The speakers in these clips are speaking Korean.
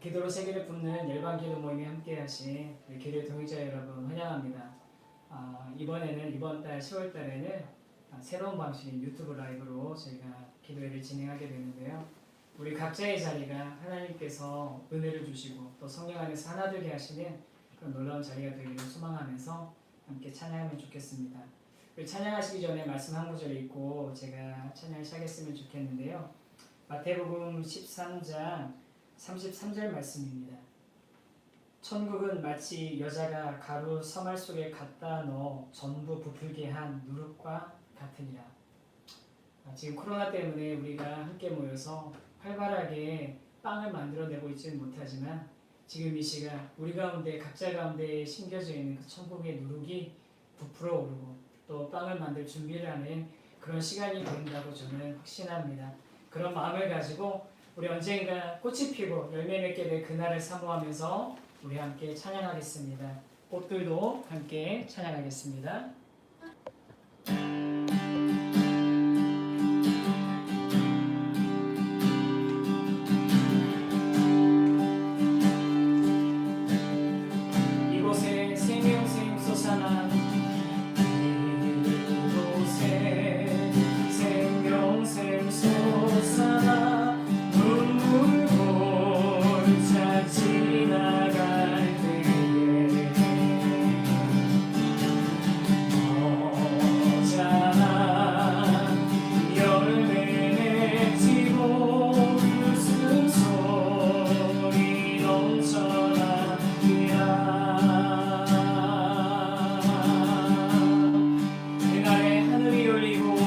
기도로 세계를 붓는 열방 기도 모임에 함께하신 우리 기도의 동역자 여러분 환영합니다. 이번에는 이번 달 10월 달에는 새로운 방식인 유튜브 라이브로 저희가 기도회를 진행하게 되는데요. 우리 각자의 자리가 하나님께서 은혜를 주시고 또 성령 안에서 하나 되게 하시는 그런 놀라운 자리가 되기를 소망하면서 함께 찬양하면 좋겠습니다. 우리 찬양하시기 전에 말씀 한 구절 읽고 제가 찬양을 시작했으면 좋겠는데요. 마태복음 13장 33절 말씀입니다. 천국은 마치 여자가 가루 서말 속에 갖다 넣어 전부 부풀게 한 누룩과 같으니라. 지금 코로나 때문에 우리가 함께 모여서 활발하게 빵을 만들어내고 있지는 못하지만 지금 이 시간 우리 가운데 각자 가운데 심겨져 있는 그 천국의 누룩이 부풀어 오르고 또 빵을 만들 준비를 하는 그런 시간이 된다고 저는 확신합니다. 그런 마음을 가지고 우리 언젠가 꽃이 피고 열매 맺게 될 그날을 사모하면서 우리 함께 찬양하겠습니다. 꽃들도 함께 찬양하겠습니다. 이곳에 생명샘 솟아나 이곳에 생명샘 솟아나 눈물 골차 지나갈 때에 어잖아 열매 맺히고 웃음소리 넘쳐나리라. 그날에 하늘이 열리고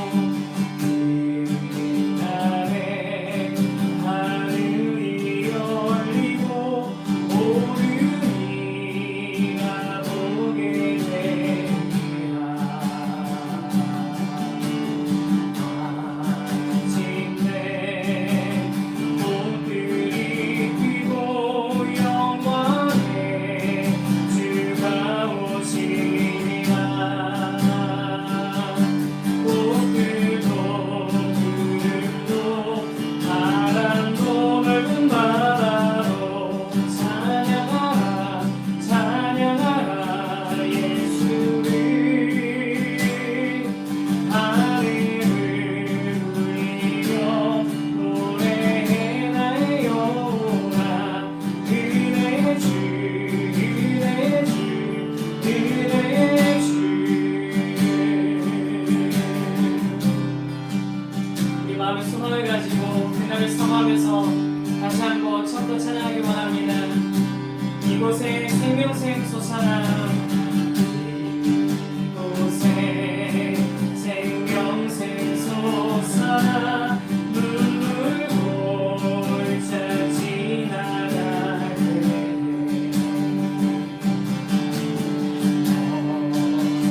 소망을 가지고 그날을 성하면서 다시 한번 처음부터 찬양하기 원합니다. 이곳에 생명샘 솟아나 이곳에 생명샘 솟아나 눈물 골차 지나갈 때에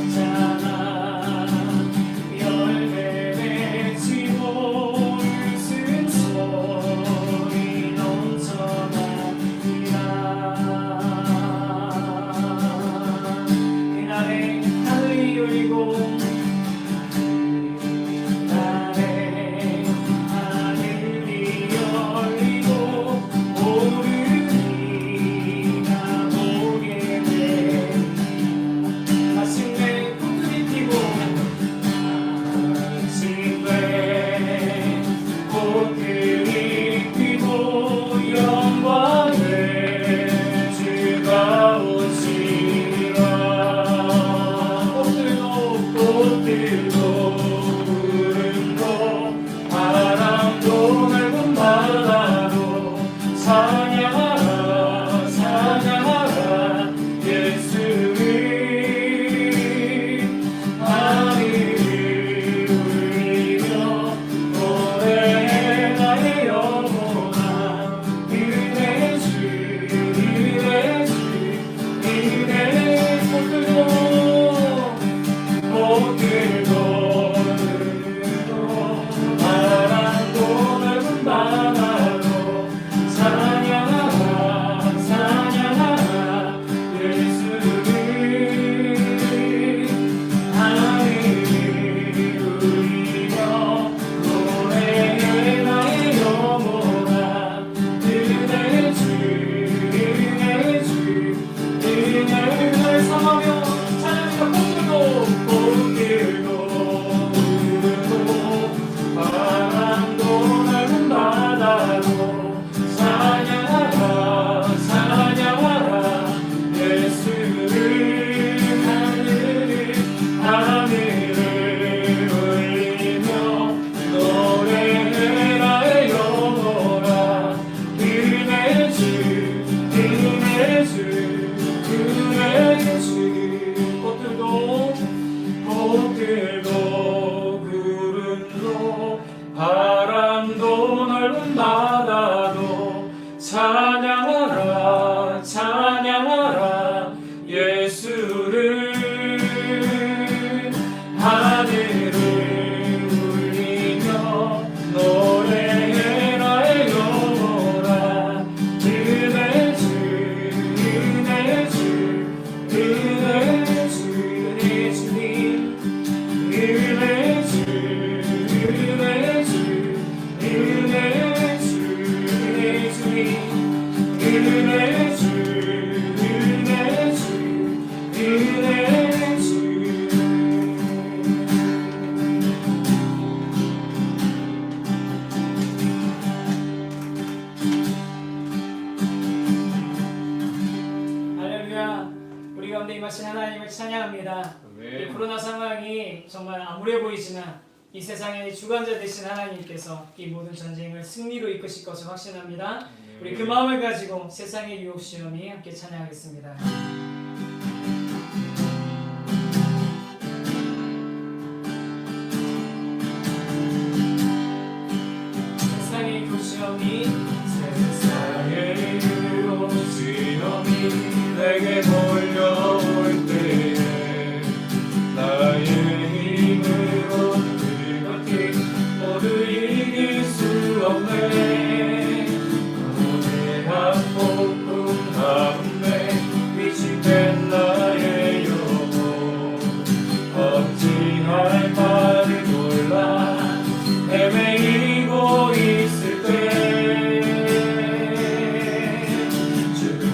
어잖아 열매 맺히고 웃음소리 넘쳐나리라. 찬양합니다. 이 코로나 상황이 정말 암울해 보이지만 이 세상의 주관자 되신 하나님께서 이 모든 전쟁을 승리로 이끄실 것을 확신합니다. 우리 그 마음을 가지고 세상의 유혹 시험이 함께 찬양하겠습니다. 세상의 유혹 시험이 내게 몰려올 때에 나의 힘으로 그것들 모두 이길 수 없네. 거대한 폭풍 가운데 위축된 나의 영혼 어찌할 바를 몰라 헤매이고 있을 때 주를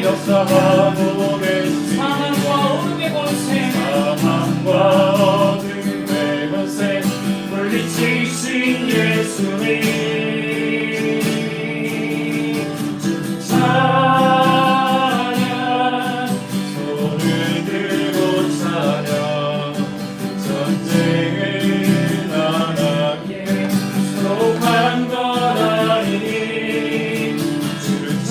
역사하고 계신 사망과 어둠의 권세 사망과 어둠의 권세 물리치신 예수님 찬양 손을 들고 찬양 전쟁은 하나님께 속한 것 아니니 주를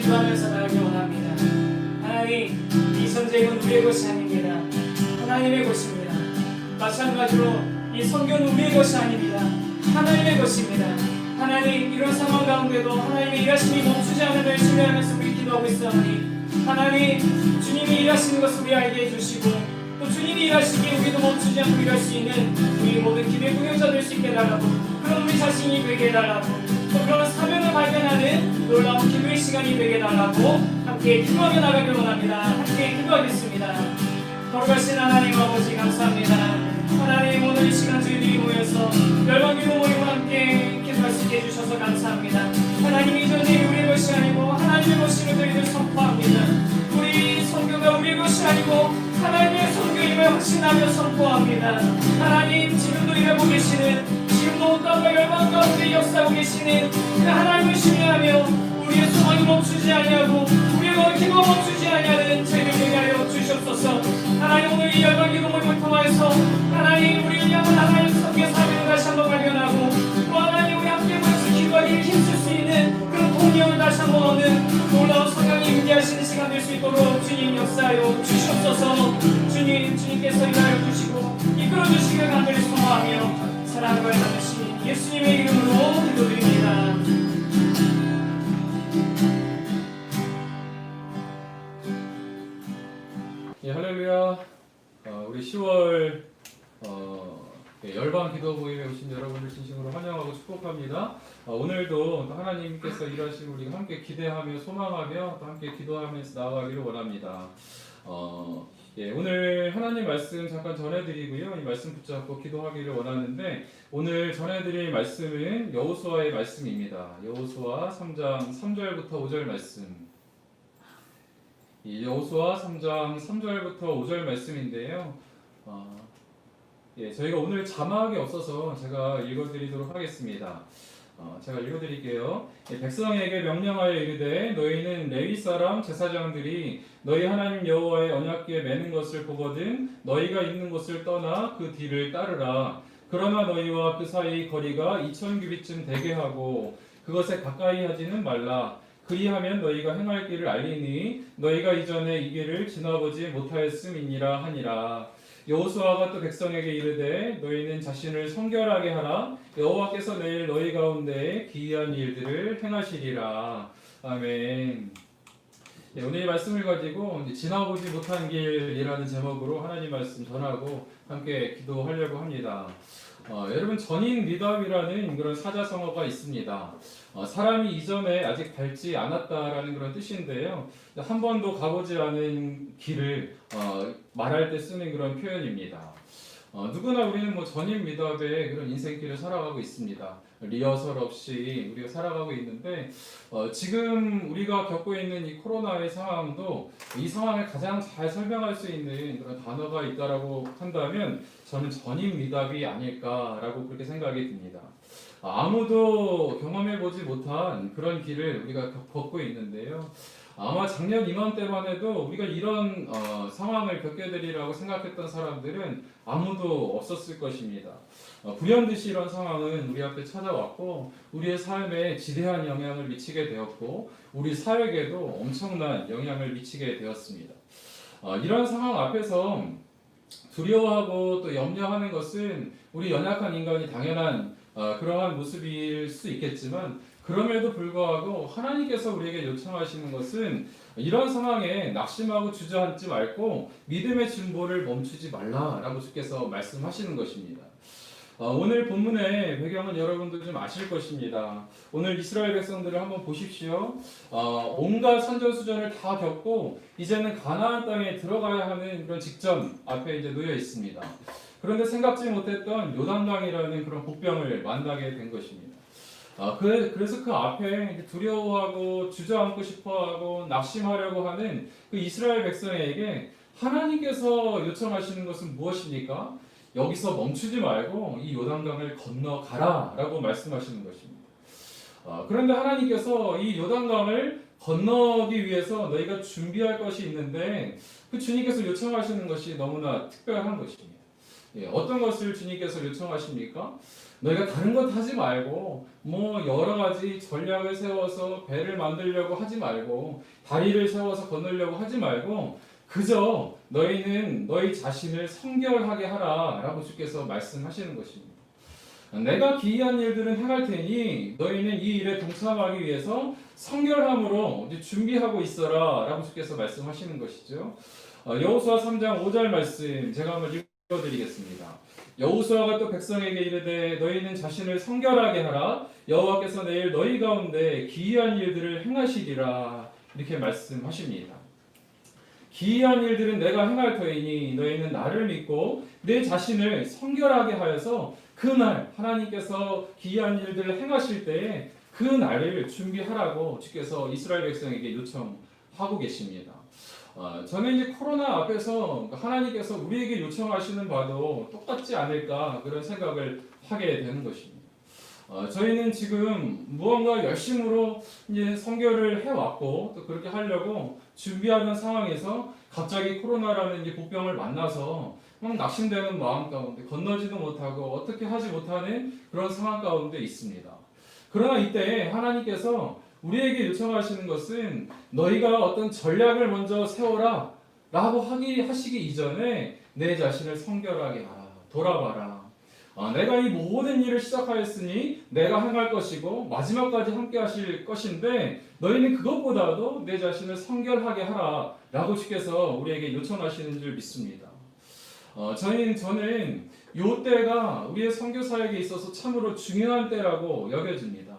기도하면서 나가기 원합니다. 하나님, 이 전쟁은 우리의 것이 아닙니다. 마찬가지로 이 선교는 우리의 것이 아닙니다. 하나님의 것입니다. 하나님, 이런 상황 가운데도 하나님의 일하심이 멈추지 않음을 신뢰하면서 우리 기도하고 있사오니 하나님, 주님이 일하시는 것을 우리 알게 해주시고 또 주님이 일하시기에 우리도 멈추지 않고 일할 수 있는 우리 모든 기도의 동역자 될 수 있게 해달라고, 그런 우리 자신이 되게 해달라고, 또 그런 사명을 발견하는 놀라운 기도의 시간이 되게 해달라고 함께 기도하며 나가길 원합니다. 함께 기도하겠습니다. 거룩하신 하나님 아버지, 감사합니다. 하나님, 오늘 이 시간 저희들이 모여서 열방기도 모임과 함께 기도할 수 있게 해주셔서 감사합니다. 하나님, 이 전쟁이 우리의 것이 아니고 하나님의 것임을 저희들 선포합니다. 우리 선교가 우리의 것이 아니고 하나님의 선교임을 확신하며 선포합니다. 하나님, 지금도 일하고 계시는, 지금도 땅과 열방 가운데 역사하고 계시는 그 하나님을 신뢰하며 우리의 소망이 멈추지 아니하고 우리의 기도가 멈추지 아니하는 저희를 되게 하여 주시옵소서. 하나님, 오늘 이 열방 기도 모임을 통하여서 하나님, 우리를 향한 하나님 선교 사명을 다시 한번 발견하고 또 하나님, 우리 함께 모여서 기도하기를 힘쓸 수 있는 그런 동력을 다시 한번 얻는 놀라운 성령이 임재하시는 시간 될 수 있도록 주님 역사하여 주시옵소서. 주님께서 일하여 주시고 이끌어 주시길 간절히 소망하며 사랑과 나누신 예수님의 이름으로 기도드립니다. 예, 할렐루야. 우리 10월 열방 기도 모임에 오신 여러분을 진심으로 환영하고 축복합니다. 오늘도 또 하나님께서 일하시고 우리가 함께 기대하며 소망하며 또 함께 기도하면서 나아가기를 원합니다. 오늘 하나님 말씀 잠깐 전해드리고요. 이 말씀 붙잡고 기도하기를 원하는데, 오늘 전해드릴 말씀은 여호수아의 말씀입니다. 여호수아 3장 3절부터 5절 말씀. 이 여호수아 3장 3절부터 5절 말씀인데요. 저희가 오늘 자막이 없어서 제가 읽어드리도록 하겠습니다. 제가 읽어드릴게요. 백성에게 명령하여 이르되 너희는 레위 사람 제사장들이 너희 하나님 여호와의 언약궤에 매는 것을 보거든 너희가 있는 곳을 떠나 그 뒤를 따르라. 그러나 너희와 그 사이 거리가 2000규빗쯤 되게 하고 그것에 가까이 하지는 말라. 그리하면 너희가 행할 길을 알리니 너희가 이전에 이 길을 지나보지 못하였음이니라 하니라. 여호수아가 또 백성에게 이르되 너희는 자신을 성결하게 하라. 여호와께서 내일 너희 가운데 기이한 일들을 행하시리라. 아멘. 오늘 이 말씀을 가지고 지나보지 못한 길이라는 제목으로 하나님 말씀 전하고 함께 기도하려고 합니다. 여러분, 전인 미담이라는 그런 사자성어가 있습니다. 사람이 이전에 아직 밟지 않았다라는 그런 뜻인데요. 한 번도 가보지 않은 길을 말할 때 쓰는 그런 표현입니다. 누구나 우리는 전인 미답의 그런 인생길을 살아가고 있습니다. 리허설 없이 우리가 살아가고 있는데, 지금 우리가 겪고 있는 이 코로나의 상황도 이 상황을 가장 잘 설명할 수 있는 그런 단어가 있다라고 한다면 저는 전인 미답이 아닐까라고 그렇게 생각이 듭니다. 아무도 경험해보지 못한 그런 길을 우리가 걷고 있는데요. 아마 작년 이맘때만 해도 우리가 이런 상황을 겪게 되리라고 생각했던 사람들은 아무도 없었을 것입니다. 불현듯이 이런 상황은 우리 앞에 찾아왔고 우리의 삶에 지대한 영향을 미치게 되었고 우리 사역에도 엄청난 영향을 미치게 되었습니다. 이런 상황 앞에서 두려워하고 또 염려하는 것은 우리 연약한 인간이 당연한 그러한 모습일 수 있겠지만, 그럼에도 불구하고 하나님께서 우리에게 요청하시는 것은 이런 상황에 낙심하고 주저앉지 말고 믿음의 진보를 멈추지 말라라고 주께서 말씀하시는 것입니다. 오늘 본문의 배경은 여러분도 좀 아실 것입니다. 오늘 이스라엘 백성들을 한번 보십시오. 온갖 산전수전을 다 겪고 이제는 가나안 땅에 들어가야 하는 그런 직전 앞에 이제 놓여 있습니다. 그런데 생각지 못했던 요단강이라는 그런 복병을 만나게 된 것입니다. 그래서 그 앞에 두려워하고 주저앉고 싶어하고 낙심하려고 하는 그 이스라엘 백성에게 하나님께서 요청하시는 것은 무엇입니까? 여기서 멈추지 말고 이 요단강을 건너가라 라고 말씀하시는 것입니다. 그런데 하나님께서 이 요단강을 건너기 위해서 너희가 준비할 것이 있는데 그 주님께서 요청하시는 것이 너무나 특별한 것입니다. 어떤 것을 주님께서 요청하십니까? 너희가 다른 것 하지 말고 여러 가지 전략을 세워서 배를 만들려고 하지 말고 다리를 세워서 건너려고 하지 말고 그저 너희는 너희 자신을 성결하게 하라라고 주께서 말씀하시는 것입니다. 내가 기이한 일들은 행할 테니 너희는 이 일에 동참하기 위해서 성결함으로 이제 준비하고 있어라라고 주께서 말씀하시는 것이죠. 여호수아 3장 5절 말씀 제가 한번 읽어드리겠습니다. 여호수아가 또 백성에게 이르되 너희는 자신을 성결하게 하라. 여호와께서 내일 너희 가운데 기이한 일들을 행하시리라 이렇게 말씀하십니다. 기이한 일들은 내가 행할 터이니 너희는 나를 믿고 내 자신을 성결하게 하여서 그날 하나님께서 기이한 일들을 행하실 때에 그 날을 준비하라고 주께서 이스라엘 백성에게 요청하고 계십니다. 저는 이제 코로나 앞에서 하나님께서 우리에게 요청하시는 바도 똑같지 않을까 그런 생각을 하게 되는 것입니다. 저희는 지금 무언가 열심으로 이제 선교를 해왔고 또 그렇게 하려고 준비하는 상황에서 갑자기 코로나라는 이제 복병을 만나서 막 낙심되는 마음 가운데 건너지도 못하고 어떻게 하지 못하는 그런 상황 가운데 있습니다. 그러나 이때 하나님께서 우리에게 요청하시는 것은 너희가 어떤 전략을 먼저 세워라 라고 하시기 이전에 내 자신을 성결하게 하라. 돌아봐라. 내가 이 모든 일을 시작하였으니 내가 행할 것이고 마지막까지 함께 하실 것인데 너희는 그것보다도 내 자신을 성결하게 하라 라고 주께서 우리에게 요청하시는 줄 믿습니다. 저는 이 때가 우리의 선교 사역에 있어서 참으로 중요한 때라고 여겨집니다.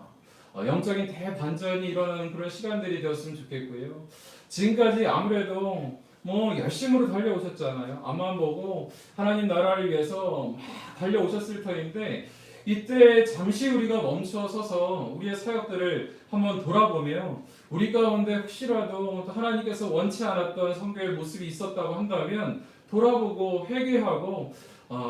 영적인 대반전이 일어나는 그런 시간들이 되었으면 좋겠고요. 지금까지 아무래도 열심으로 달려오셨잖아요. 앞만 보고 하나님 나라를 위해서 막 달려오셨을 터인데 이때 잠시 우리가 멈춰 서서 우리의 사역들을 한번 돌아보며 우리 가운데 혹시라도 하나님께서 원치 않았던 선교의 모습이 있었다고 한다면 돌아보고 회개하고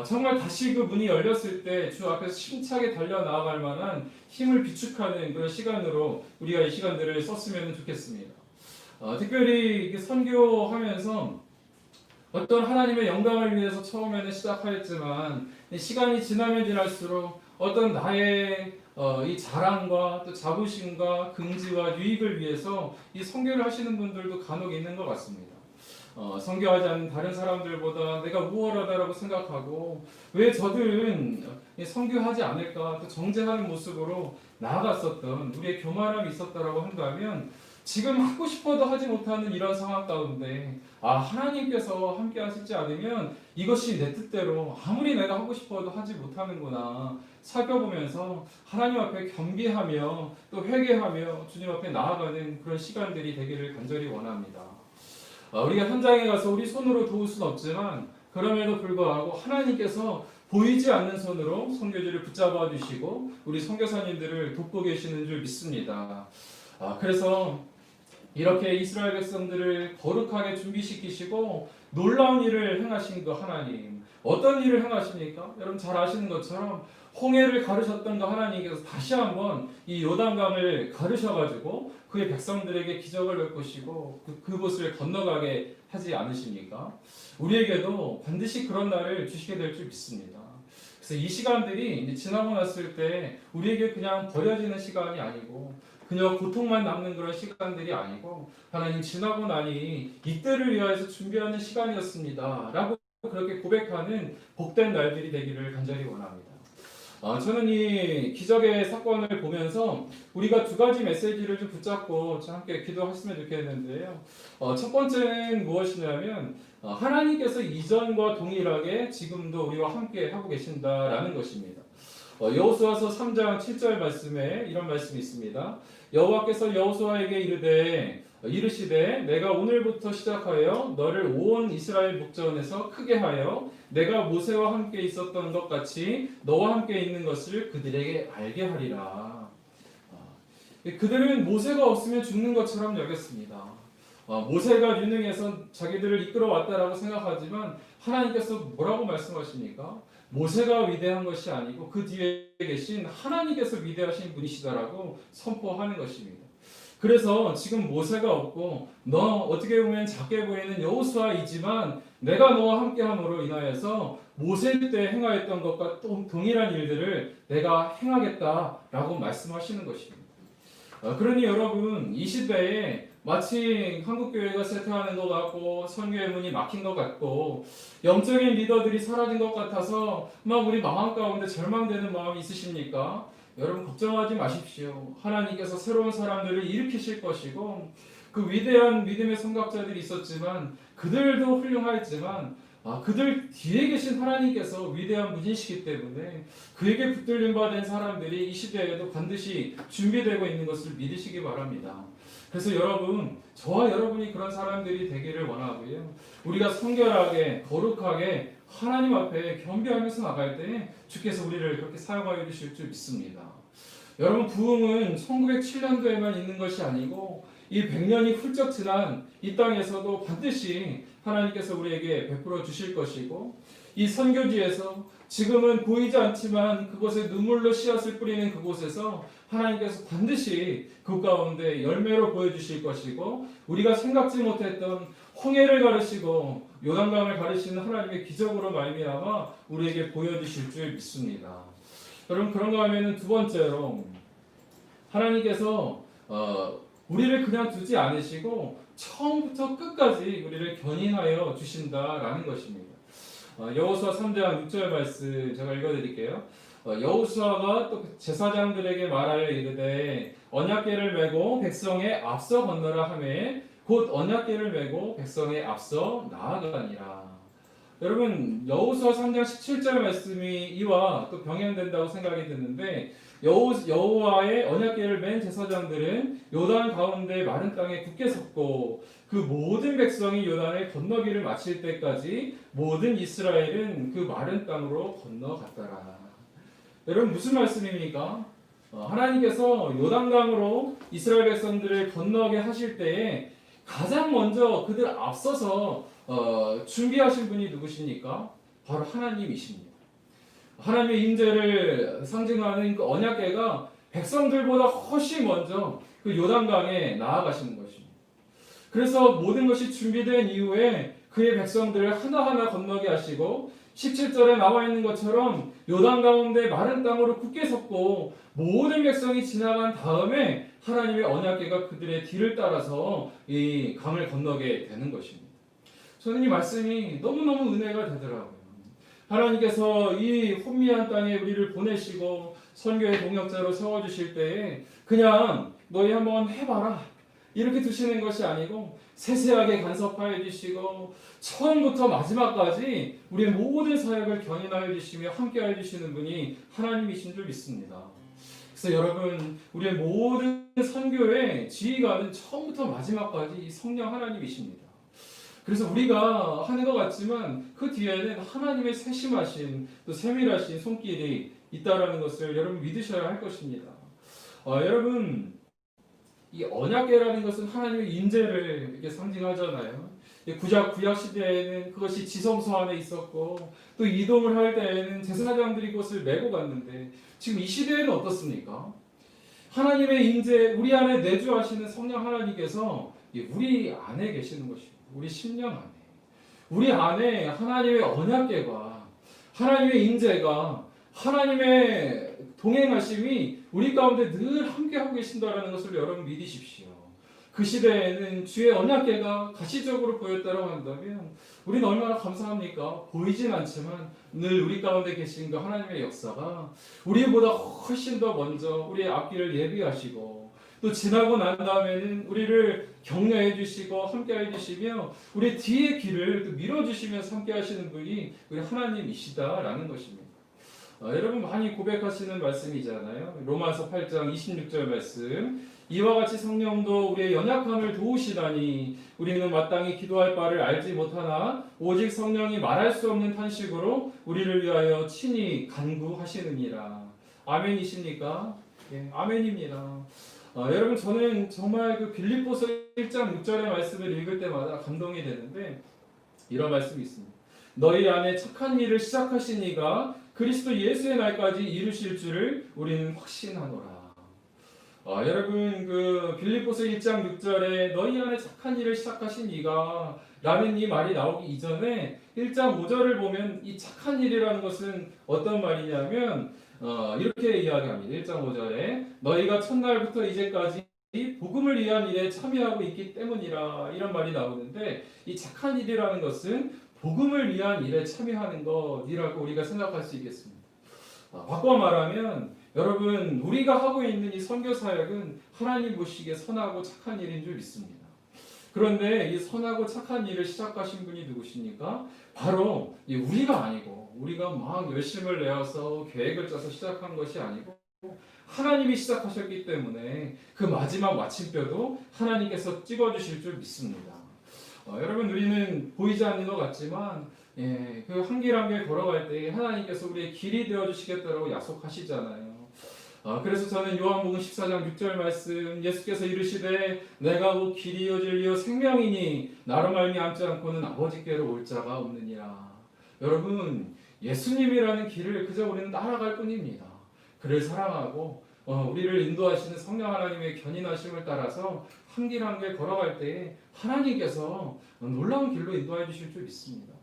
정말 다시 그 문이 열렸을 때 주 앞에서 힘차게 달려나아갈 만한 힘을 비축하는 그런 시간으로 우리가 이 시간들을 썼으면 좋겠습니다. 특별히 선교하면서 어떤 하나님의 영광을 위해서 처음에는 시작하였지만 시간이 지나면 지날수록 어떤 나의 이 자랑과 또 자부심과 긍지와 유익을 위해서 이 선교를 하시는 분들도 간혹 있는 것 같습니다. 선교하지 않는 다른 사람들보다 내가 우월하다라고 생각하고 왜 저들은 선교하지 않을까 또 정죄하는 모습으로 나아갔었던 우리의 교만함이 있었다라고 한다면 지금 하고 싶어도 하지 못하는 이런 상황 가운데 하나님께서 함께 하시지 않으면 이것이 내 뜻대로 아무리 내가 하고 싶어도 하지 못하는구나 살펴보면서 하나님 앞에 겸비하며 또 회개하며 주님 앞에 나아가는 그런 시간들이 되기를 간절히 원합니다. 우리가 현장에 가서 우리 손으로 도울 수는 없지만 그럼에도 불구하고 하나님께서 보이지 않는 손으로 선교지를 붙잡아 주시고 우리 선교사님들을 돕고 계시는 줄 믿습니다. 그래서 이렇게 이스라엘 백성들을 거룩하게 준비시키시고 놀라운 일을 행하신 그 하나님 어떤 일을 행하십니까? 여러분 잘 아시는 것처럼 홍해를 가르셨던 그 하나님께서 다시 한번 이 요단강을 가르셔가지고 그의 백성들에게 기적을 베푸시고 그곳을 건너가게 하지 않으십니까? 우리에게도 반드시 그런 날을 주시게 될 줄 믿습니다. 그래서 이 시간들이 이제 지나고 났을 때 우리에게 그냥 버려지는 시간이 아니고 그냥 고통만 남는 그런 시간들이 아니고 하나님 지나고 나니 이때를 위하여서 준비하는 시간이었습니다 라고 그렇게 고백하는 복된 날들이 되기를 간절히 원합니다. 저는 이 기적의 사건을 보면서 우리가 두 가지 메시지를 좀 붙잡고 함께 기도했으면 좋겠는데요. 첫 번째는 무엇이냐면 하나님께서 이전과 동일하게 지금도 우리와 함께 하고 계신다라는 것입니다. 여호수아서 3장 7절 말씀에 이런 말씀이 있습니다. 여호와께서 여호수아에게 이르시되 내가 오늘부터 시작하여 너를 온 이스라엘 목전에서 크게 하여 내가 모세와 함께 있었던 것 같이 너와 함께 있는 것을 그들에게 알게 하리라. 그들은 모세가 없으면 죽는 것처럼 여겼습니다. 모세가 유능해서 자기들을 이끌어 왔다라고 생각하지만 하나님께서 뭐라고 말씀하십니까? 모세가 위대한 것이 아니고 그 뒤에 계신 하나님께서 위대하신 분이시다라고 선포하는 것입니다. 그래서 지금 모세가 없고 너 어떻게 보면 작게 보이는 여호수아이지만 내가 너와 함께함으로 인하여서 모세 때 행하였던 것과 또 동일한 일들을 내가 행하겠다라고 말씀하시는 것입니다. 그러니 여러분 이 시대에 마치 한국교회가 쇠퇴하는 것 같고 선교의 문이 막힌 것 같고 영적인 리더들이 사라진 것 같아서 막 우리 마음 가운데 절망되는 마음이 있으십니까? 여러분 걱정하지 마십시오. 하나님께서 새로운 사람들을 일으키실 것이고 그 위대한 믿음의 선각자들이 있었지만 그들도 훌륭하였지만 그들 뒤에 계신 하나님께서 위대한 분이시기 때문에 그에게 붙들림 받은 사람들이 이 시대에도 반드시 준비되고 있는 것을 믿으시기 바랍니다. 그래서 여러분, 저와 여러분이 그런 사람들이 되기를 원하고요. 우리가 성결하게, 거룩하게 하나님 앞에 겸비하면서 나갈 때 주께서 우리를 그렇게 사용하여 주실 줄 믿습니다. 여러분, 부흥은 1907년도에만 있는 것이 아니고 이 100년이 훌쩍 지난 이 땅에서도 반드시 하나님께서 우리에게 베풀어 주실 것이고 이 선교지에서 지금은 보이지 않지만 그곳에 눈물로 씨앗을 뿌리는 그곳에서 하나님께서 반드시 그 가운데 열매로 보여주실 것이고 우리가 생각지 못했던 홍해를 가르시고 요단강을 가르시는 하나님의 기적으로 말미암아 우리에게 보여주실 줄 믿습니다. 여러분 그런가 하면은 두 번째로 하나님께서 우리를 그냥 두지 않으시고 처음부터 끝까지 우리를 견인하여 주신다라는 것입니다. 여호수아 3장 6절 말씀 제가 읽어드릴게요. 여호수아가 또 제사장들에게 말하여 이르되 언약궤를 메고 백성의 앞서 건너라 하매 곧 언약궤를 메고 백성의 앞서 나아가니라. 여러분 여호수아 3장 17절 말씀이 이와 또 병행된다고 생각이 드는데 여호와의 언약궤를 맨 제사장들은 요단 가운데 마른 땅에 굳게 섰고 그 모든 백성이 요단을 건너기를 마칠 때까지 모든 이스라엘은 그 마른 땅으로 건너갔더라. 여러분 무슨 말씀입니까? 하나님께서 요단강으로 이스라엘 백성들을 건너게 하실 때에 가장 먼저 그들 앞서서 준비하신 분이 누구십니까? 바로 하나님이십니다. 하나님의 임재를 상징하는 그 언약궤가 백성들보다 훨씬 먼저 그 요단강에 나아가시는 것입니다. 그래서 모든 것이 준비된 이후에 그의 백성들을 하나하나 건너게 하시고 17절에 나와 있는 것처럼 요단 가운데 마른 땅으로 굳게 섰고 모든 백성이 지나간 다음에 하나님의 언약궤가 그들의 뒤를 따라서 이 강을 건너게 되는 것입니다. 저는 이 말씀이 너무너무 은혜가 되더라고요. 하나님께서 이 혼미한 땅에 우리를 보내시고 선교의 동역자로 세워주실 때에 그냥 너희 한번 해봐라 이렇게 두시는 것이 아니고 세세하게 간섭하여 주시고 처음부터 마지막까지 우리의 모든 사역을 견인하여 주시며 함께하여 주시는 분이 하나님이신 줄 믿습니다. 그래서 여러분 우리의 모든 선교의 지휘관은 처음부터 마지막까지 성령 하나님이십니다. 그래서 우리가 하는 것 같지만 그 뒤에는 하나님의 세심하신 또 세밀하신 손길이 있다라는 것을 여러분 믿으셔야 할 것입니다. 여러분 이 언약궤라는 것은 하나님의 임재를 이렇게 상징하잖아요. 구약 시대에는 그것이 지성소 안에 있었고 또 이동을 할 때에는 제사장들이 그것을 메고 갔는데 지금 이 시대에는 어떻습니까? 하나님의 임재 우리 안에 내주하시는 성령 하나님께서 우리 안에 계시는 것입니다. 우리 심령 안에 우리 안에 하나님의 언약궤가 하나님의 임재가 하나님의 동행하심이 우리 가운데 늘 함께하고 계신다라는 것을 여러분 믿으십시오. 그 시대에는 주의 언약궤가 가시적으로 보였다고 한다면 우리는 얼마나 감사합니까? 보이진 않지만 늘 우리 가운데 계신 그 하나님의 역사가 우리보다 훨씬 더 먼저 우리의 앞길을 예비하시고 또 지나고 난 다음에는 우리를 격려해 주시고 함께해 주시며 우리 뒤의 길을 또 밀어주시면서 함께 하시는 분이 우리 하나님이시다라는 것입니다. 여러분 많이 고백하시는 말씀이잖아요. 로마서 8장 26절 말씀 이와 같이 성령도 우리의 연약함을 도우시다니 우리는 마땅히 기도할 바를 알지 못하나 오직 성령이 말할 수 없는 탄식으로 우리를 위하여 친히 간구하시느니라. 아멘이십니까? 예, 아멘입니다. 여러분 저는 정말 그 빌립보서 1장 6절의 말씀을 읽을 때마다 감동이 되는데 이런 말씀이 있습니다. 너희 안에 착한 일을 시작하신 이가 그리스도 예수의 날까지 이루실 줄을 우리는 확신하노라. 여러분 그 빌립보서 1장 6절에 너희 안에 착한 일을 시작하신 이가 라는 이 말이 나오기 이전에 1장 5절을 보면 이 착한 일이라는 것은 어떤 말이냐면 이렇게 이야기합니다. 1장 5절에 너희가 첫날부터 이제까지 복음을 위한 일에 참여하고 있기 때문이라 이런 말이 나오는데 이 착한 일이라는 것은 복음을 위한 일에 참여하는 것이라고 우리가 생각할 수 있겠습니다. 바꿔 말하면 여러분 우리가 하고 있는 이 선교 사역은 하나님 보시기에 선하고 착한 일인 줄 믿습니다. 그런데 이 선하고 착한 일을 시작하신 분이 누구십니까? 바로 우리가 아니고 우리가 막 열심을 내어서 계획을 짜서 시작한 것이 아니고 하나님이 시작하셨기 때문에 그 마지막 마침표도 하나님께서 찍어주실 줄 믿습니다. 여러분 우리는 보이지 않는 것 같지만 그 한 길 한 길 걸어갈 때 하나님께서 우리의 길이 되어주시겠다고 약속하시잖아요. 그래서 저는 요한복음 14장 6절 말씀 예수께서 이르시되 내가 곧 길이요 진리요 생명이니 나로 말미암지 않고는 아버지께로 올 자가 없느니라. 여러분 예수님이라는 길을 그저 우리는 따라갈 뿐입니다. 그를 사랑하고 우리를 인도하시는 성령 하나님의 견인하심을 따라서 한 길 한 길 걸어갈 때 하나님께서 놀라운 길로 인도해 주실 줄 믿습니다.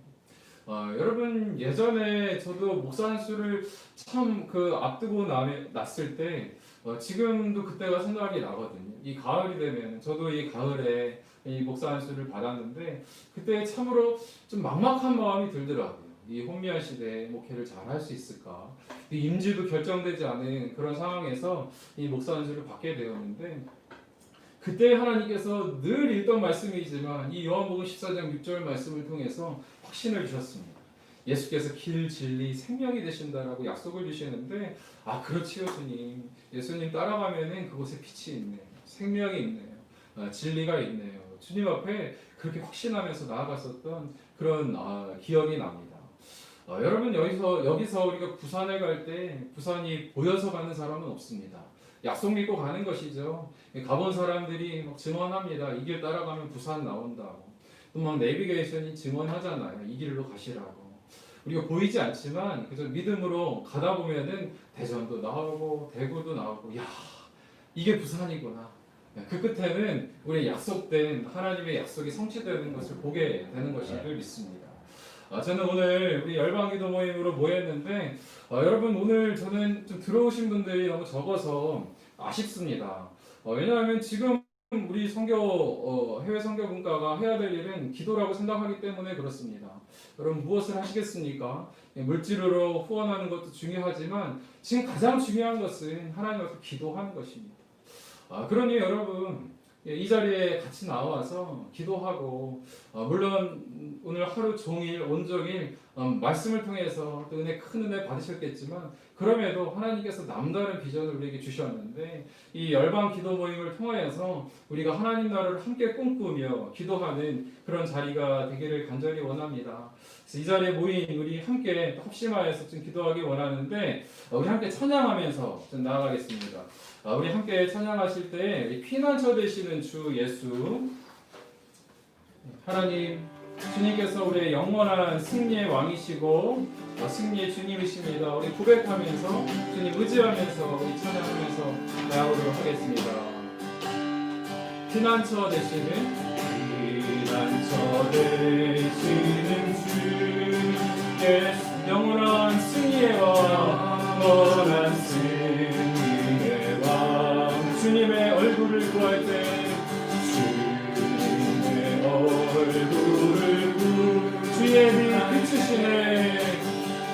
여러분 예전에 저도 목사 안수를 참 앞두고 났을 때 지금도 그때가 생각이 나거든요. 이 가을이 되면 저도 이 가을에 이 목사 안수를 받았는데 그때 참으로 좀 막막한 마음이 들더라고요. 이 혼미한 시대에 목회를 잘 할 수 있을까? 이 임지도 결정되지 않은 그런 상황에서 이 목사 안수를 받게 되었는데 그때 하나님께서 늘 읽던 말씀이지만 이 요한복음 14장 6절 말씀을 통해서 확신을 주셨습니다. 예수께서 길, 진리, 생명이 되신다라고 약속을 주시는데 그렇지요 주님. 예수님 따라가면은 그곳에 빛이 있네요. 생명이 있네요. 진리가 있네요. 주님 앞에 그렇게 확신하면서 나아갔었던 그런 기억이 납니다. 여러분 여기서 우리가 부산에 갈 때 부산이 보여서 가는 사람은 없습니다. 약속 믿고 가는 것이죠. 가본 사람들이 막 증언합니다. 이 길 따라가면 부산 나온다고. 또 막 내비게이션이 증언하잖아요. 이 길로 가시라고. 우리가 보이지 않지만 그저 믿음으로 가다 보면은 대전도 나오고 대구도 나오고 야 이게 부산이구나. 그 끝에는 우리 약속된 하나님의 약속이 성취되는 것을 보게 되는 것인 줄 믿습니다. 저는 오늘 우리 열방기도 모임으로 모였는데 여러분 오늘 저는 좀 들어오신 분들이 너무 적어서 아쉽습니다. 왜냐하면 지금 우리 해외 선교 문화가 해야 될 일은 기도라고 생각하기 때문에 그렇습니다. 여러분 무엇을 하시겠습니까? 물질으로 후원하는 것도 중요하지만 지금 가장 중요한 것은 하나님 앞에 기도하는 것입니다. 그러니 여러분 이 자리에 같이 나와서 기도하고 물론 오늘 하루 종일 온종일 말씀을 통해서 또 큰 은혜 받으셨겠지만 그럼에도 하나님께서 남다른 비전을 우리에게 주셨는데 이 열방 기도 모임을 통하여서 우리가 하나님 나라를 함께 꿈꾸며 기도하는 그런 자리가 되기를 간절히 원합니다. 그래서 이 자리에 모인 우리 함께 합심하여서 좀 기도하기 원하는데 우리 함께 찬양하면서 좀 나아가겠습니다. 우리 함께 찬양하실 때 피난처 되시는 주 예수 하나님 주님께서 우리의 영원한 승리의 왕이시고 승리의 주님이십니다. 우리 고백하면서 주님 의지하면서 우리 찬양하면서 나아가도록 하겠습니다. 피난처 되시는 주 예수 영원한 승리의 왕 영원한 승리의 왕 주님의 얼굴을 구할 때 주님의 얼굴을 주의 빛 비추시네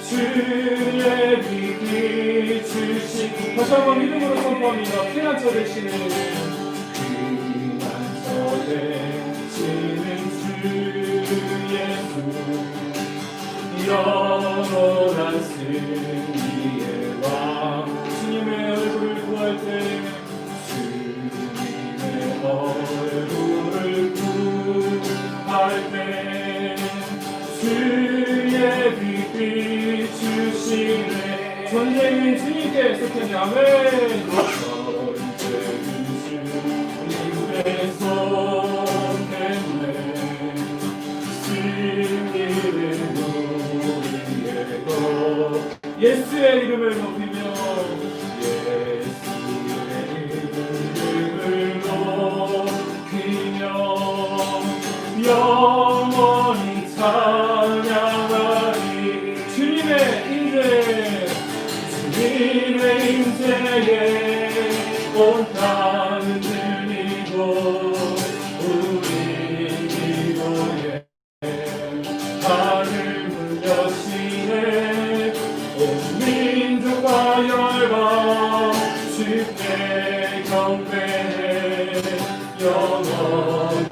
주의 빛 비추시 다시 한번 믿음으로 선포합니다. 피난처 되시는 피난처 되시는 주 예수 영원한 승리의 왕 주님의 얼굴을 구할 때 주님의 얼굴을 구할 때 주의 빛 비추시네 전쟁인 주님께 속하니 아멘 전쟁인 주님의 손 때문에 승리를 예수의 이름을 높이며 예수의 이름을 높이며 영원히 찬양하리 주님의 인재에 온 땅을 주께 경배해 영원히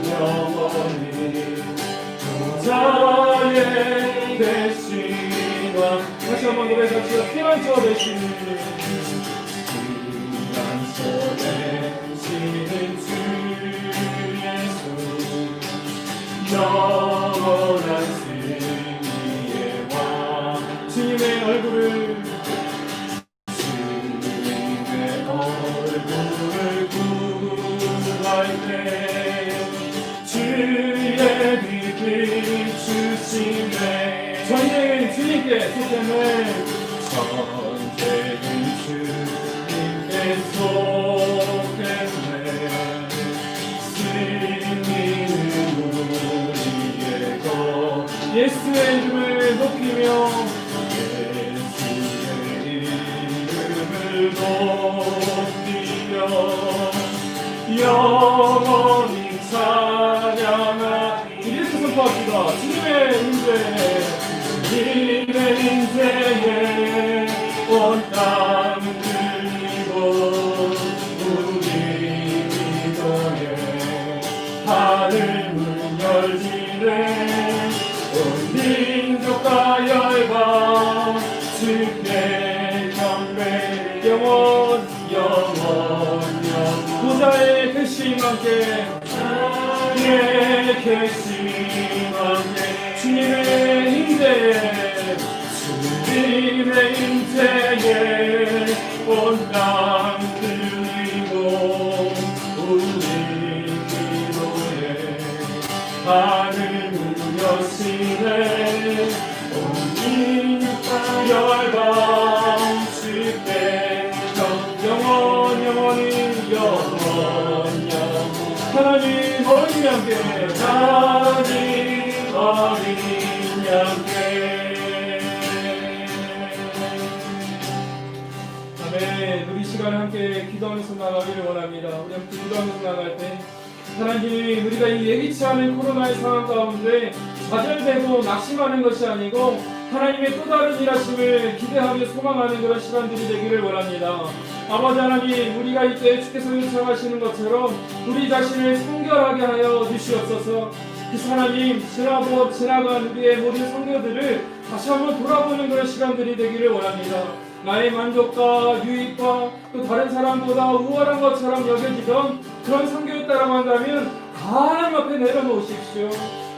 부자의 되신 왕. 다시 한번 노래 같이 피난처 되신 피난처 되시는 주 예수 영원한 승리의 왕. 주님의 얼굴을 주님의 얼굴을 구할 때 주의 빛 비추시네. 전쟁은 주님께 속했네. 전쟁은 주님께 속했네. 승리는 우리의 것. 예수의 이름을 높이며 예수의 이름을 높이며 영원히 찬양하리. 이렇게 선포합시다. 주님의 인재, 주님의 인생에 온 땅 들리고 우리 기도에 하늘 문 열리네. 온 민족과 열방 주께 경배 영원 영원 부자의 되심 함께 나의 계심 함께 주님의 인재에 주님의 인생에 온 땅 들리고 우리 기도에 하늘 문 여시네. 온 민족과 열방 주께 영원히 영원 하나님 어린이 함께 하나님 어린 양께. 아멘. 우리 시간에 함께 기도하면서 나가기를 원합니다. 우리 함께 기도하면서 나갈 때 하나님, 우리가 이 예기치 않은 코로나의 상황 가운데 좌절되고 낙심하는 것이 아니고 하나님의 또 다른 일하심을 기대하며 소망하는 그런 시간들이 되기를 원합니다. 아버지 하나님, 우리가 이때 주께서 요청하시는 것처럼 우리 자신을 성결하게 하여 주시옵소서. 그래서 하나님, 지나간 우리의 모든 성교들을 다시 한번 돌아보는 그런 시간들이 되기를 원합니다. 나의 만족과 유익과 또 다른 사람보다 우월한 것처럼 여겨지던 그런 성교였다라고 한다면 하나님 앞에 내려놓으십시오.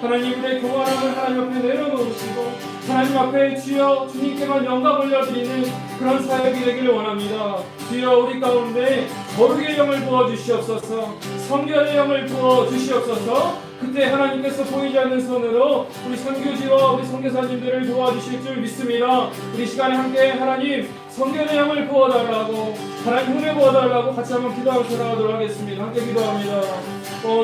하나님, 우리의 교만함을 하나님 앞에 내려놓으시고 하나님 앞에 주여 주님께만 영광 올려드리는 그런 사역이 되기를 원합니다. 주여 우리 가운데 거룩의 영을 부어주시옵소서. 성결의 영을 부어주시옵소서. 그때 하나님께서 보이지 않는 손으로 우리 선교지와 우리 선교사님들을 도와주실 줄 믿습니다. 우리 시간에 함께 하나님 성결의 영을 부어달라고, 하나님 은혜 부어달라고 같이 한번 기도하면서 나가도록 하겠습니다. 함께 기도합니다.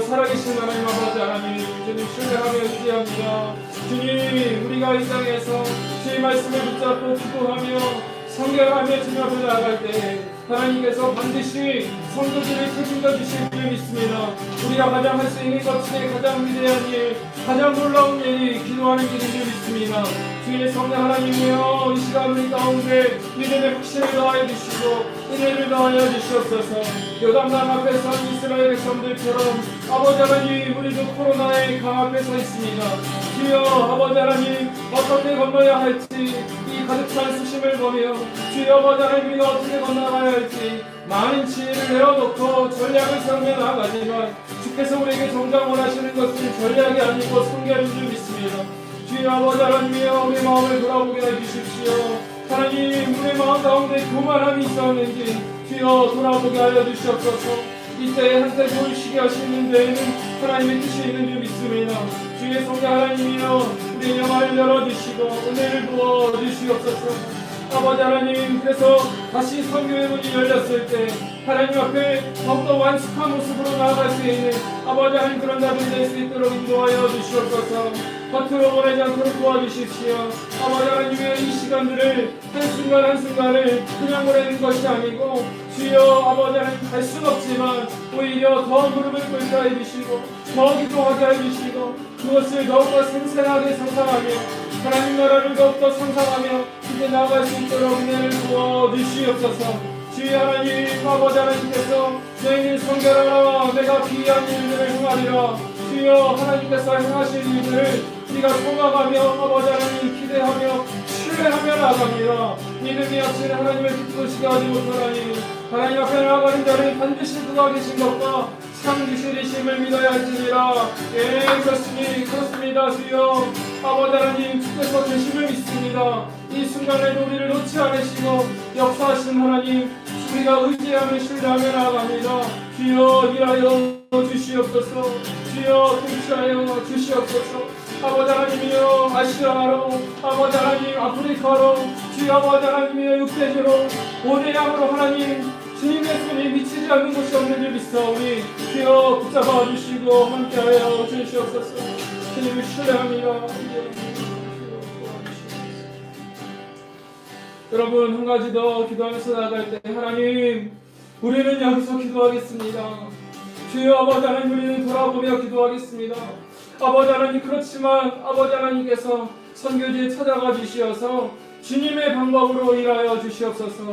살아계신 하나님 아버지 하나님, 주님 신뢰하며 의지합니다. 주님, 우리가 이 땅에서 주의 말씀을 붙잡고 기도하며 성결하며 주님 앞에 나아갈 때 하나님께서 반드시 성도들을 책임져 주실 줄 믿습니다. 우리가 가장 할 수 있는 것 중에 가장 위대한 일, 가장 놀라운 일이 기도하는 일인 줄 믿습니다. 주의 성령 하나님이여, 이 시간 우리 가운데 믿음의 확신을 더하여 주시고 은혜를 더하여 주시옵소서. 요단강 앞에 선 이스라엘 백성들처럼 아버지 하나님, 우리도 코로나의 강 앞에 서 있습니다. 주여 아버지 하나님, 어떻게 건너야 할지 이 가득 찬 수심을 보며 주여 아버지 하나님, 우리가 어떻게 건너가야 할지 많은 지혜를 내어놓고 전략을 세우며 나아가지만 주께서 우리에게 정작 원하시는 것은 전략이 아니고 성결인 줄 믿습니다. 주여 아버지 하나님이여, 우리 마음을 돌아보게 해주십시오. 하나님, 우리 마음 가운데 교만함이 있었는지 주여 돌아보게 하여 주시옵소서. 이때에 한때 보이시게 하시는 데에는 하나님의 뜻이 있는 줄 믿습니다. 주의 성령 하나님이여, 우리의 영을 열어주시고 은혜를 부어주시옵소서. 아버지 하나님, 그래서 다시 선교의 문이 열렸을 때 하나님 앞에 더욱더 완숙한 모습으로 나아갈 수 있는 아버지 하나님 그런 자들이 될 수 있도록 인도하여 주시옵소서. 겉으로 보내지 않도록 도와주십시오. 아버지 하나님의 이 시간들을 한순간 한순간을 그냥 보내는 것이 아니고 주여 아버지 하나님, 갈 수는 없지만 오히려 더 무릎을 꿇게 해주시고 더 기도하게 해주시고 그것을 더욱더 생생하게 상상하며 하나님 나라를 더욱더 상상하며 이제 나아갈 수 있도록 은혜를 부어주시옵소서. 주여 하나님, 아버지 하나님께서 너희는 성결하라 내가 기이한 일들을 행하리라. 주여 하나님께서 행하실 일들을 우리가 소망하며 아버지 하나님 기대하며 신뢰하며 나아갑니다. 믿음이 없이는 하나님의 기쁘시게 하지 못하나니 하나님 앞에 나아가는 자는 반드시 그가 계신 것과 참 주시리심을 믿어야 할지니라. 예 그렇습니다. 주여 아버지 하나님 주께서 계심을 믿습니다. 이 순간에도 우리를 놓지 않으시고 역사하신 하나님 우리가 의지하며 신뢰하며 나아갑니다. 주여 일하여 주시옵소서. 주여 통치하여 주시옵소서. 아버지 하나님이여 아시아로 아버지 하나님 아프리카로 주여 아버지 하나님이여 육대지로 오대양으로 하나님 주님의 손이 미치지 않는 곳이 없는 줄 믿사오니 주여 붙잡아 주시고 함께하여 주시옵소서. 주님을 신뢰합니다. 여러분 한 가지 더 기도하면서 나아갈 때 하나님 우리는 여기서 기도하겠습니다. 주여 아버지 하나님 우리는 돌아보며 기도하겠습니다. 아버지 하나님 그렇지만 아버지 하나님께서 선교지에 찾아가 주시어서 주님의 방법으로 일하여 주시옵소서.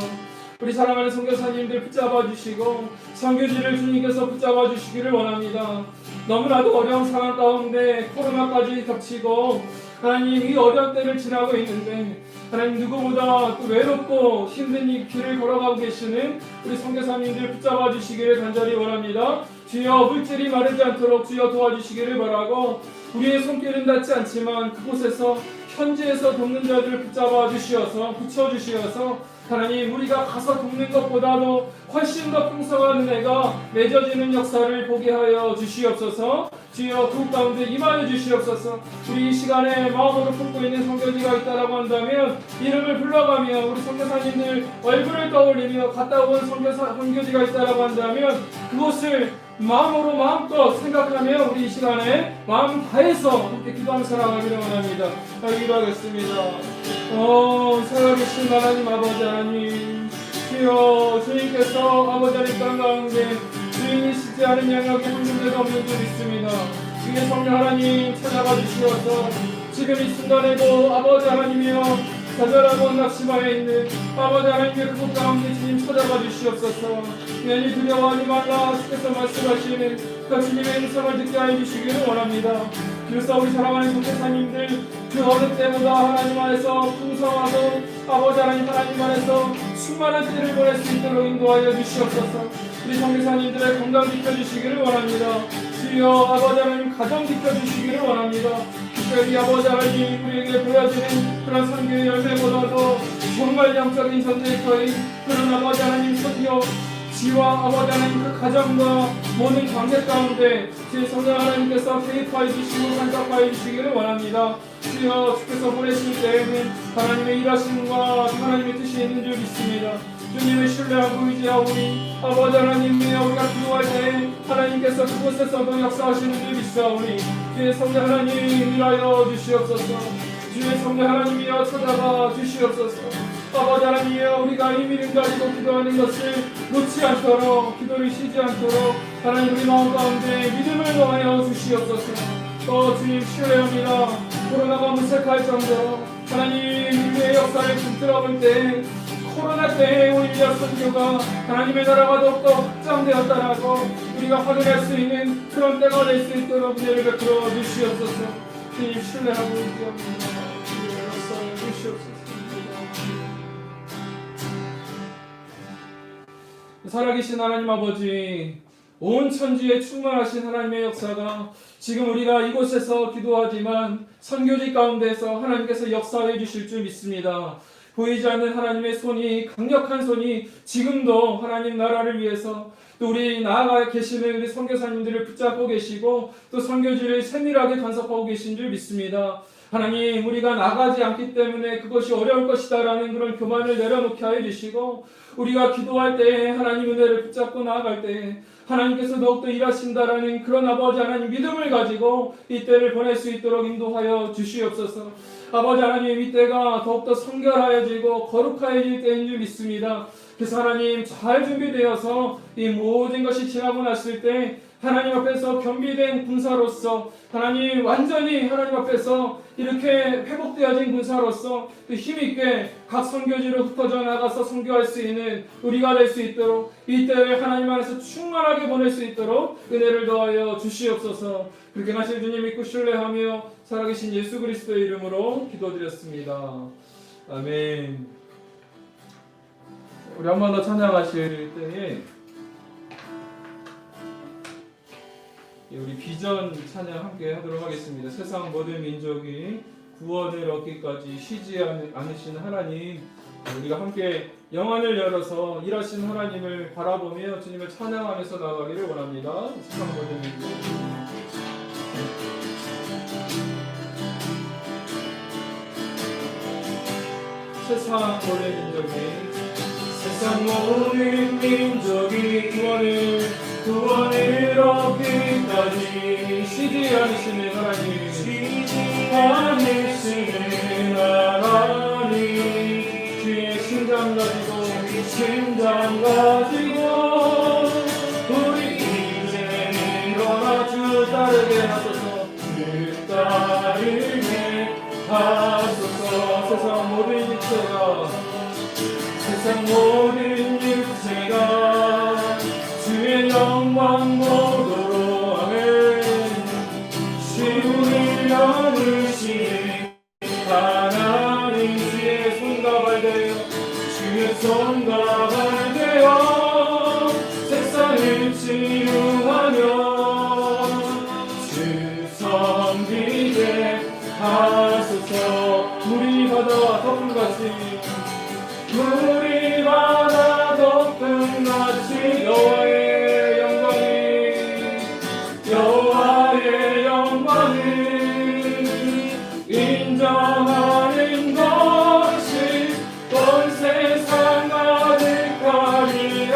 우리 사랑하는 선교사님들 붙잡아 주시고 선교지를 주님께서 붙잡아 주시기를 원합니다. 너무나도 어려운 상황 가운데 코로나까지 겹치고 하나님 이 어려운 때를 지나고 있는데 하나님 누구보다 또 외롭고 힘든 이 길을 걸어가고 계시는 우리 선교사님들 붙잡아 주시기를 간절히 원합니다. 주여 물질이 마르지 않도록 주여 도와주시기를 바라고 우리의 손길은 닿지 않지만 그곳에서 현지에서 돕는 자들을 붙잡아 주시어서 붙여주시어서 하나님 우리가 가서 돕는 것보다도 훨씬 더 풍성한 은혜가 맺어지는 역사를 보게 하여 주시옵소서. 주여 그 가운데 임하여 주시옵소서. 우리 이 시간에 마음으로 품고 있는 선교지가 있다라고 한다면 이름을 불러가며 우리 선교사님들 얼굴을 떠올리며 갔다 온 선교지가 있다라고 한다면 그곳을 마음으로 마음껏 생각하며 우리 이 시간에 마음 다해서 함께 기도하며 살아가기를 원합니다. 기도하겠습니다. 살아계신 하나님 아버지 하나님 주여 주님께서 아버지 하나님 땅 가운데 주인이시지 않은 영역이 한 군데도 없는 줄 믿습니다. 주의 성령 하나님 찾아가 주시어서 지금 이 순간에도 아버지 하나님이여 좌절하고 낙심하여 있는 아버지 하나님의 그곳 가운데 주님 찾아가 주시옵소서. 괜히 두려워하지 말라 주께서 말씀하시는 그 주님의 음성을 듣게 하여 주시기를 원합니다. 그래서 우리 사랑하는 선교사님들 그 어느 때보다 하나님 안에서 풍성하고 아버지 하나님 안에서 수많은 때를 보낼 수 있도록 인도하여 주시옵소서. 우리 선교사님들의 건강 지켜주시기를 원합니다. 주여 아버지 하나님 가정 지켜주시기를 원합니다. 특별히 아버지 하나님 우리에게 보여주는 그런 선교의 열매보다도 정말 영적인 전쟁터인 그런 아버지 하나님 선교 지와 아버지 하나님 그 가정과 모든 관계 가운데 제 성령 하나님께서 개입하여 주시고 간섭하여 주시기를 원합니다. 주여 주께서 보내실 때에는 하나님의 일하심과 하나님의 뜻이 있는 줄 믿습니다. 주님을 신뢰하고 의지하오니 아버지 하나님이여 우리가 기도할 때 하나님께서 그곳에서도 역사하시는 줄 믿사오니 주의 성령 하나님 일하여 주시옵소서. 주의 성령 하나님이여 찾아가 주시옵소서. 아버지 하나님이여 우리가 이 믿음 가지고 기도하는 것을 놓지 않도록 기도를 쉬지 않도록 하나님 우리 마음 가운데 믿음을 더하여 주시옵소서. 주님 신뢰합니다. 코로나가 무색할 정도로 하나님 인류의 역사를 붙들어 볼 때 코로나 때에 오히려 선교가 하나님의 나라가 더욱더 확장되었다라고 우리가 확인할 수 있는 그런 때가 될 수 있도록 은혜를 베풀어 주시옵소서. 주님 신뢰하고 의지합니다. 역사해 주시옵소서. 살아계신 하나님 아버지 온 천지에 충만하신 하나님의 역사가 지금 우리가 이곳에서 기도하지만 선교지 가운데서 하나님께서 역사해 주실 줄 믿습니다. 보이지 않는 하나님의 손이 강력한 손이 지금도 하나님 나라를 위해서 또 우리 나아가 계시는 우리 선교사님들을 붙잡고 계시고 또 선교지를 세밀하게 간섭하고 계신 줄 믿습니다. 하나님 우리가 나가지 않기 때문에 그것이 어려울 것이다라는 그런 교만을 내려놓게 하여 주시고 우리가 기도할 때 하나님 은혜를 붙잡고 나아갈 때 하나님께서 더욱더 일하신다라는 그런 아버지 하나님 믿음을 가지고 이 때를 보낼 수 있도록 인도하여 주시옵소서. 아버지 하나님 이 때가 더욱더 성결하여지고 거룩하여질 때인 줄 믿습니다. 그래서 하나님 잘 준비되어서 이 모든 것이 지나고 났을 때 하나님 앞에서 겸비된 군사로서 하나님 완전히 하나님 앞에서 이렇게 회복되어진 군사로서 힘있게 각 선교지로 흩어져 나가서 선교할 수 있는 우리가 될 수 있도록 이때를 하나님 안에서 충만하게 보낼 수 있도록 은혜를 더하여 주시옵소서. 그렇게 하실 주님 믿고 신뢰하며 살아계신 예수 그리스도의 이름으로 기도드렸습니다. 아멘. 우리 한 번 더 찬양하실 때에 우리 비전 찬양 함께 하도록 하겠습니다. 세상 모든 민족이 구원을 얻기까지 쉬지 않으신 하나님, 우리가 함께 영안을 열어서 일하신 하나님을 바라보며 주님을 찬양하면서 나가기를 원합니다. 세상 모든 민족. 세상 모든 민족이 구원을 얻기까지 쉬지 않으시는 하나님, 주의 심장 가지고 우리 이제 일어나 주 따르게 하소서. 주 따르게 하소서. 세상 모든 육체가 주의 영광 보도록 하네. 시온을 나누시는 하나님, 주의 손과 발 되어 세상을 치유하며 주 섬기게 하소서. 물이 바다와 덮음같이 여호와의 영광을 인정하는 것이 온 세상 가득하리라.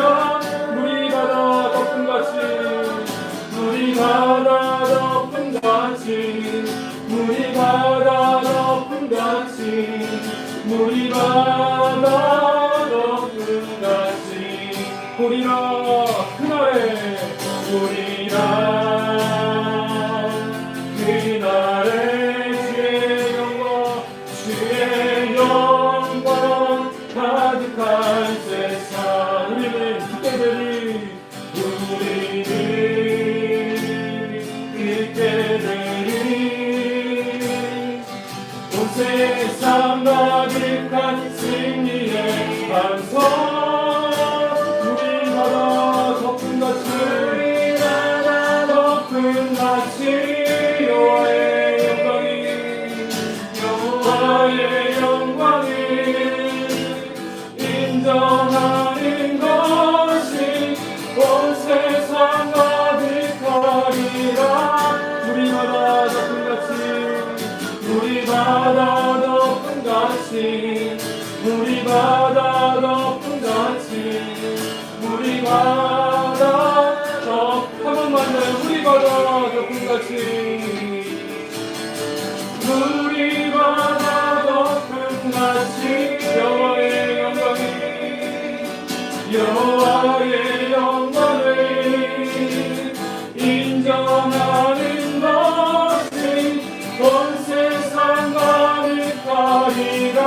물이 바다 덮음같이 보리라. 그날에 주의 영광 가득한 세상. 우리는 그때 되리. 온 세상 가득한 승리의 반성. 여호와의 영광을 인정하는 것이 온 세상 가득하리라. 우리 바다 덮음같이 한 번만 더. 우리 바다 덮음같이 여호와의 영광을 인정하는 것이 온 세상 가득하리라.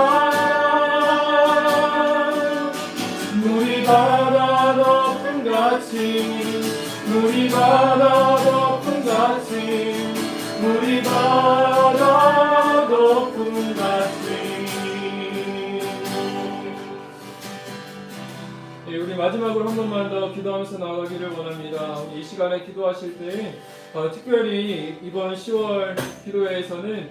물이 바다 덮음같이. 우리 마지막으로 한 번만 더 기도하면서 나가기를 원합니다. 이 시간에 기도하실 때 특별히 이번 10월 기도회에서는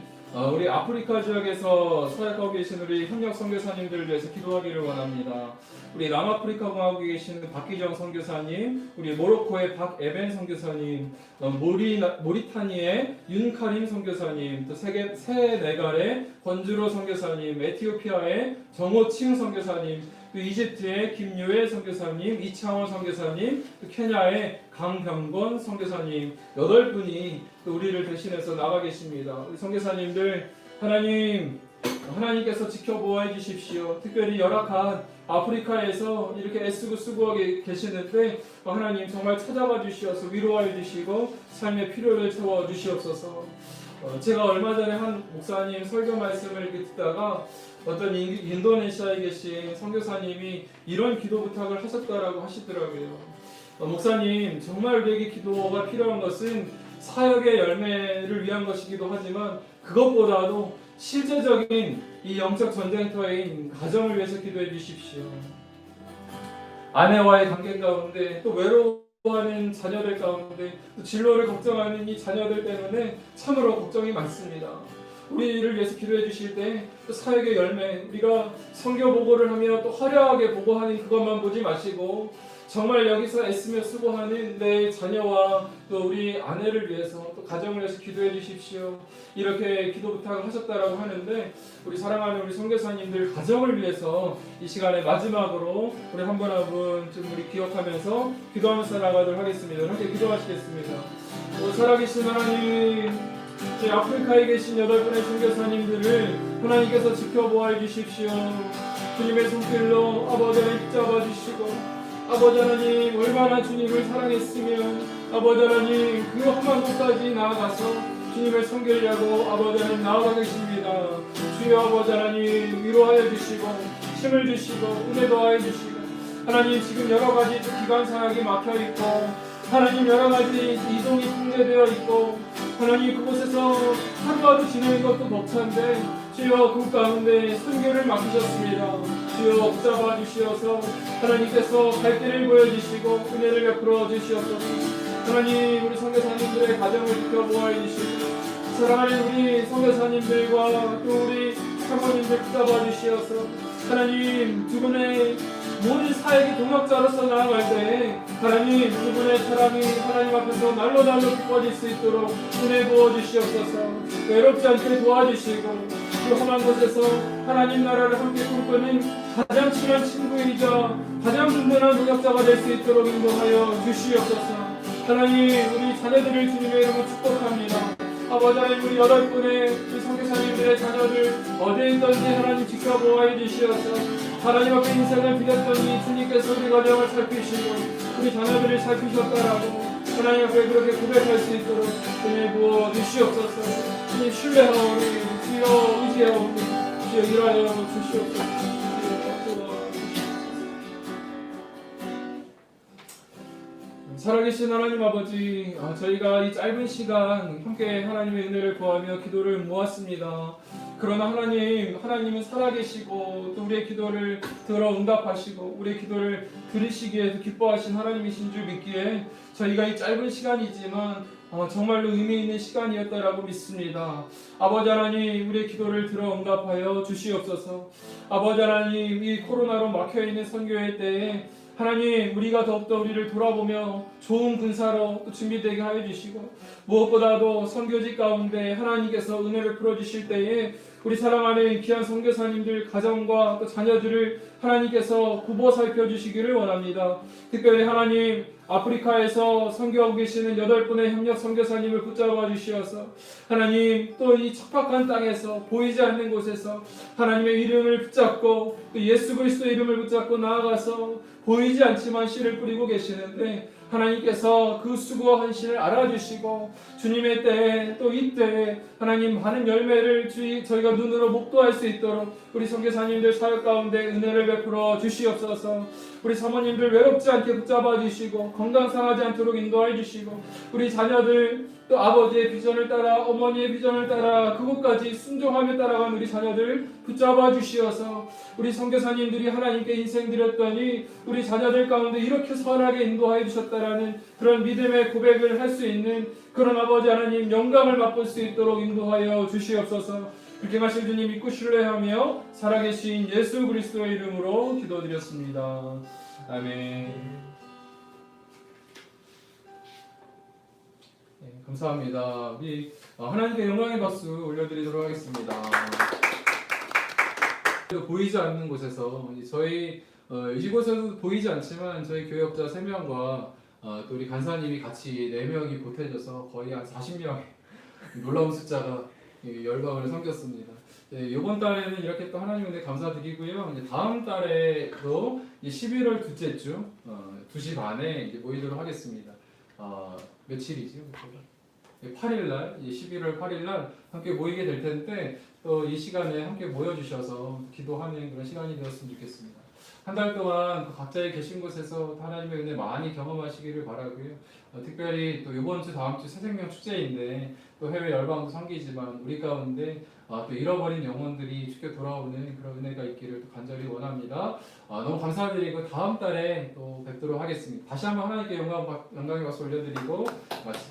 우리 아프리카 지역에서 사역하고 계신 우리 협력 선교사님들을 위해서 기도하기를 원합니다. 우리 남아프리카 공화국에 계시는 박기정 선교사님, 우리 모로코의 박에벤 선교사님, 모리타니의 윤카림 선교사님, 또 세네갈의 권주로 선교사님, 에티오피아의 정호칭 선교사님, 또 이집트의 김유혜 선교사님, 이창원 선교사님, 또 케냐의 강병건 선교사님 8분이 또 우리를 대신해서 나가 계십니다. 우리 선교사님들 하나님께서 지켜보아 주십시오. 특별히 열악한 아프리카에서 이렇게 애쓰고 수고하고 계시는데 하나님 정말 찾아봐 주시어서 위로하여 주시고 삶의 필요를 채워 주시옵소서. 제가 얼마 전에 한 목사님 설교 말씀을 이렇게 듣다가 어떤 인도네시아에 계신 선교사님이 이런 기도 부탁을 하셨다라고 하시더라고요. 목사님, 정말 우리에게 기도가 필요한 것은 사역의 열매를 위한 것이기도 하지만 그것보다도 실제적인 이 영적 전쟁터인 가정을 위해서 기도해 주십시오. 아내와의 관계 가운데 또 외로워하는 자녀들 가운데 또 진로를 걱정하는 이 자녀들 때문에 참으로 걱정이 많습니다. 우리를 위해서 기도해 주실 때 또 사역의 열매, 우리가 선교 보고를 하며 또 화려하게 보고하는 그것만 보지 마시고 정말 여기서 애쓰며 수고하는 내 자녀와 또 우리 아내를 위해서 또 가정을 위해서 기도해 주십시오. 이렇게 기도 부탁을 하셨다라고 하는데 우리 사랑하는 우리 선교사님들 가정을 위해서 이 시간에 마지막으로 우리 한 분 한 분 좀 우리 기억하면서 기도하면서 나가도록 하겠습니다. 함께 기도하시겠습니다. 살아계신 하나님, 제 아프리카에 계신 8분의 선교사님들을 하나님께서 지켜보아 주십시오. 주님의 손길로 아버지 하나님 붙잡아 주시고 아버지 하나님 얼마나 주님을 사랑했으면 아버지 하나님 그 험한 곳까지 나아가서 주님을 섬기려고 아버지 하나님 나아가 계십니다. 주여 아버지 하나님 위로하여 주시고 힘을 주시고 은혜 더하여 주시고 하나님 지금 여러 가지 기관 사역이 막혀 있고 하나님 여러 가지 이동이 통제되어 있고 하나님 그곳에서 하루하루 지내는 것도 벅찬데 주여 그 가운데 선교를 맡기셨습니다. 주여 붙잡아 주시어서 하나님께서 갈 길을 보여주시고 은혜를 베풀어 주시옵소서. 하나님 우리 선교사님들의 가정을 지켜보아 주시고 사랑하는 우리 선교사님들과 또 우리 사모님들 붙잡아 주시어서 하나님 두 분의 모든 사역의 동역자로서 나아갈 때 하나님 두 분의 사랑이 하나님 앞에서 날로 깊어질 수 있도록 은혜 부어주시옵소서. 외롭지 않게 도와주시고 그 험한 곳에서 하나님 나라를 함께 꿈꾸는 가장 친한 친구이자 가장 든든한 동역자가 될 수 있도록 인도하여 주시옵소서. 하나님 우리 자녀들을 주님의 이름으로 축복합니다. 아버지 하나님 우리 8분의 우리 선교사님들의 자녀들 어디에 있든지 하나님 지켜보아 주시어서 하나님 앞에 인생을 드렸더니 주님께서 우리 가정을 살피시고 우리 자녀들을 살피셨다라고 하나님 앞에 그렇게 고백할 수 있도록 은혜 부어 주시옵소서. 주님 신뢰하오니 주여 의지하오니 주여 일하여 주시옵소서. 살아계신 하나님 아버지, 저희가 이 짧은 시간 함께 하나님의 은혜를 구하며 기도를 모았습니다. 그러나 하나님은 살아계시고 또 우리의 기도를 들어 응답하시고 우리의 기도를 들으시기에 기뻐하신 하나님이신 줄 믿기에 저희가 이 짧은 시간이지만 정말로 의미 있는 시간이었다라고 믿습니다. 아버지 하나님 우리의 기도를 들어 응답하여 주시옵소서. 아버지 하나님 이 코로나로 막혀있는 선교회 때에 하나님 우리가 더욱더 우리를 돌아보며 좋은 군사로 또 준비되게 하여 주시고 무엇보다도 선교지 가운데 하나님께서 은혜를 풀어주실 때에 우리 사랑하는 귀한 선교사님들 가정과 또 자녀들을 하나님께서 굽어 살펴주시기를 원합니다. 특별히 하나님 아프리카에서 선교하고 계시는 8분의 협력 선교사님을 붙잡아 주시어서 하나님 또 이 척박한 땅에서 보이지 않는 곳에서 하나님의 이름을 붙잡고 또 예수 그리스도의 이름을 붙잡고 나아가서 보이지 않지만 씨를 뿌리고 계시는데 하나님께서 그 수고와 헌신을 알아주시고 주님의 때에 또 이때에 하나님 많은 열매를 저희가 눈으로 목도할 수 있도록 우리 선교사님들 사역 가운데 은혜를 베풀어 주시옵소서. 우리 사모님들 외롭지 않게 붙잡아 주시고 건강 상하지 않도록 인도해 주시고 우리 자녀들 또 아버지의 비전을 따라 어머니의 비전을 따라 그곳까지 순종하며 따라간 우리 자녀들 붙잡아 주시어서 우리 선교사님들이 하나님께 인생 드렸더니 우리 자녀들 가운데 이렇게 선하게 인도하여 주셨다라는 그런 믿음의 고백을 할 수 있는 그런 아버지 하나님 영광을 맛볼 수 있도록 인도하여 주시옵소서. 그렇게 하실 주님 믿고 신뢰하며 살아계신 예수 그리스도의 이름으로 기도드렸습니다. 아멘. 감사합니다. 우리 하나님께 영광의 박수 올려드리도록 하겠습니다. 보이지 않는 곳에서 저희 이곳에서 보이지 않지만 저희 교역자 3명과 또 우리 간사님이 같이 4명이 보태져서 거의 한 40명 놀라운 숫자가 열방을 섬겼습니다. 이번 달에는 이렇게 또 하나님 은혜 감사드리고요. 이제 다음 달에도 11월 둘째 주 2시 반에 이제 모이도록 하겠습니다. 며칠이죠? 8일 날, 11월 8일 날 함께 모이게 될 텐데 또 이 시간에 함께 모여주셔서 기도하는 그런 시간이 되었으면 좋겠습니다. 한 달 동안 또 각자의 계신 곳에서 하나님의 은혜 많이 경험하시기를 바라고요. 특별히 또 이번 주 다음 주 새생명 축제인데 또 해외 열방도 섬기지만 우리 가운데 또 잃어버린 영혼들이 주께 돌아오는 그런 은혜가 있기를 또 간절히 원합니다. 너무 감사드리고 다음 달에 또 뵙도록 하겠습니다. 다시 한번 하나님께 영광의 박수 올려드리고 마치도록